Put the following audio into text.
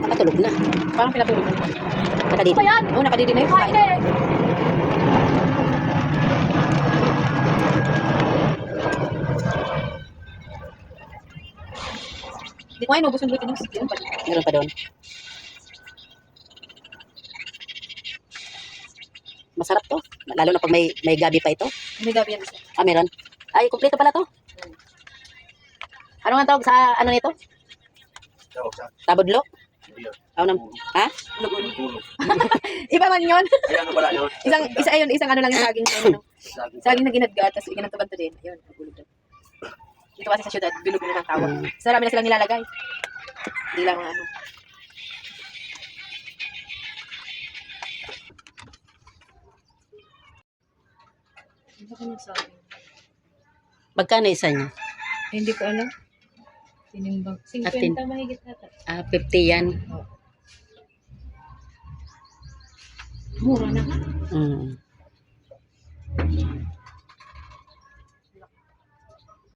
Nakatulog na. Parang pinatulog na. Nakadidi. Ba yan? Oo, nakadidi na yun. Kain eh. Hindi ko nga inubos yung buti ng sikil. Meron pa doon. Masarap to. Lalo na pag may gabi pa ito. May gabi yan isa. Ah, meron. Ay, kumpleto pala to. Ano nga tawag sa ano nito? Tabudlo? Oh, ha? Iba man yun. Ay, ano pala yun? Isang ano lang yung saging. Ano, saging na ginadgat, tapos iginatuban to din. Ayun, nagulog doon. Dito kasi sa syudad, bilog na ng tawag. Sarami na silang nilalagay. Hindi lang ano. Ano ka nagsabi? Magkano isa niya? Hindi ko alam. Tinimbang. 50 mahigit nata. Ah, 50 yan. Mura na ka. Mm.